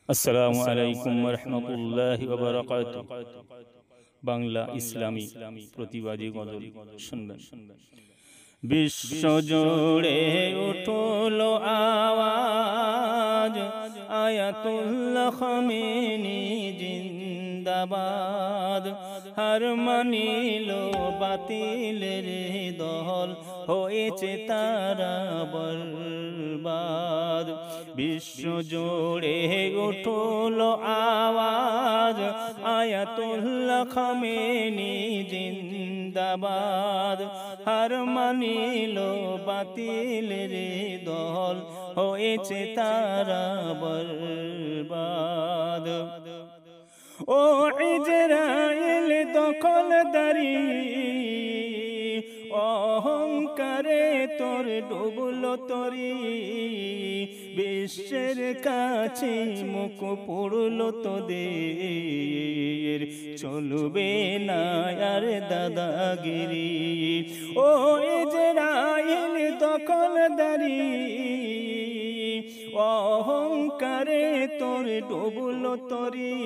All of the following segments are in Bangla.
আসসালামু আলাইকুম রহমতুল্লাহি ওয়া বারাকাতুহু। বাংলা ইসলামী প্রতিবাদী গজল শুনবেন। বিশ্ব জুড়ে উঠল আওয়াজ, আয়াতুল্লাহ খামেনি জিন্দাবাদ। হার মানিল বাতিলের দল, হয়েছে তারা বরবাদ। বিশ্ব জুড়ে উঠল আওয়াজ, আয়াতুল্লাহ খামেনি জিন্দাবাদ। হার মানিল বাতিলের দল, হয়েছে তারা বরবাদ। ও ইজরাইল দখলদারি, অহংকারে তোর ডুবলো তরি। বিশ্বের কাছে মুখ পড়লো তোদের, চলবে না আর দাদাগিরি। ও ইজরাইল দখলদারি, অহংকারে তোর ডুবলো তরি।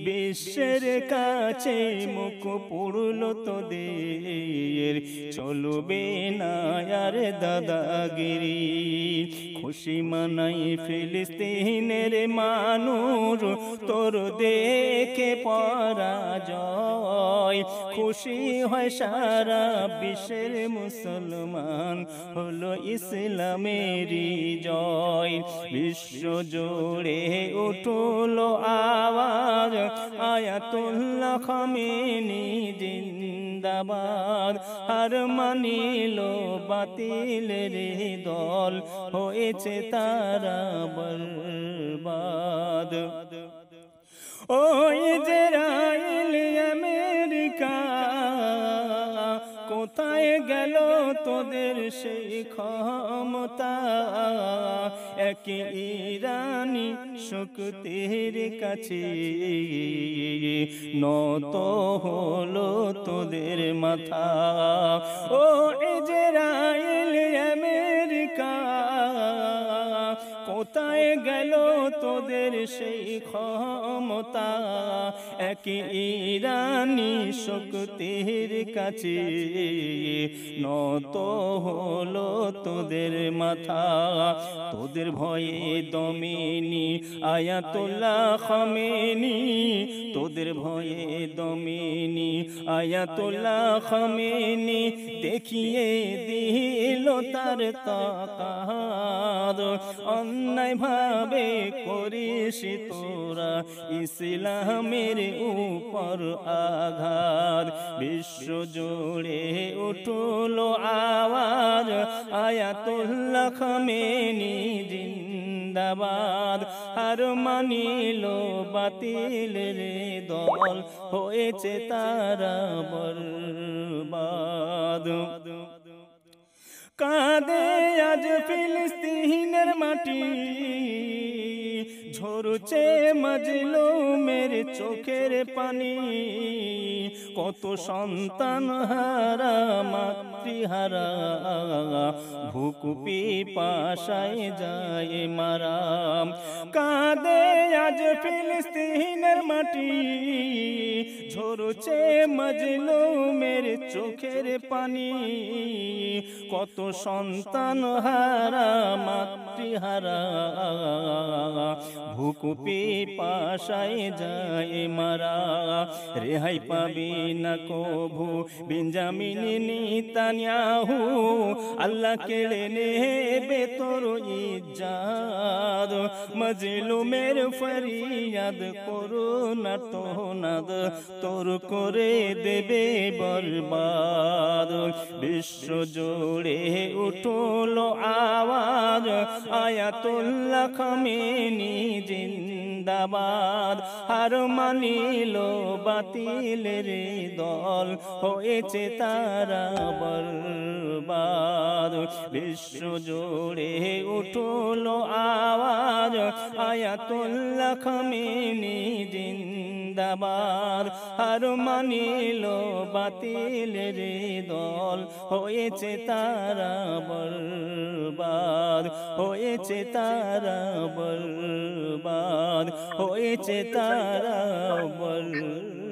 বিশ্বের কাছে মুখ পড়লো তোদের, চলবে না আর দাদাগিরি। খুশি মানাই ফিলিস্তিনের মানুষ, তোর দেখে পরাজয়। খুশি হয় সারা বিশ্বের মুসলমান, হলো ইসলামেরই জয়। বিশ্ব জুড়ে উঠল আওয়াজ, আয়াতুল্লাহ খামেনি জিন্দাবাদ। হার মানিল বাতিলের দল, হয়েছে তারা বরবাদ। ও ইজরাইল আমেরিকা, কোথায় গেল তোদের সেই ক্ষমতা? এক ইরানি শক্তির কাছে নত হলো তোদের মাথা। ও ইজরাইল আমেরিকা, কোথায় গেল তোদের সেই ক্ষমতা? এক ইরানি শক্তির কাছে নত হলো তোদের মাথা। তোদের ভয়ে দমেনি আয়াতুল্লাহ খামেনি, তোদের ভয়ে দমেনি আয়াতুল্লাহ খামেনি। দেখিয়ে দিল তার তাকাত, অন্যায় ভাবে করিস তোরা ইসলামের উপর আঘাত। বিশ্ব জুড়ে উঠল আওয়াজ, আয়াতুল্লাহ খামেনি জিন্দাবাদ। হার মানিল বাতিলের দল, হয়েছে তারা বরবাদ। কাঁদে আজ ফিলিস্তিনের মাটি, ঝরছে মাজলুমের চোখের পানি। কত সন্তান হারা মাতৃহারা, ভুক পিপাসায় যায় মারা। কাঁদে আজ ফিলিস্তিনের মাটি, ঝরছে মাজলুমের চোখের পানি। কত সন্তান হারা মাতৃহারা, ভুক পিপাসায় যায় মারা। রেহাই পাবি না কভু বেঞ্জামিন নেতানিয়াহু, আল্লাহ কেড়ে নেবে তোর ইজ্জত। মাজলুমের ফরিয়াদ করুণা তোনাদ, তোর করে দেবে বরবাদ। বিশ্ব জুড়ে উঠল আওয়াজ, আয়াতুল্লাহ খামেনি জিন্দাবাদ। হার মানিল বাতিলের দল, হয়েছে তারা বরবাদ। বিশ্ব জুড়ে উঠল আওয়াজ, আয়াতুল্লাহ খামেনি জিন্দাবাদ। জিন্দাবাদ হার মানিল বাতিলের দল হয়েছে তারা বরবাদ হয়েছে তারা বরবাদ হয়েছে তারা বরবাদ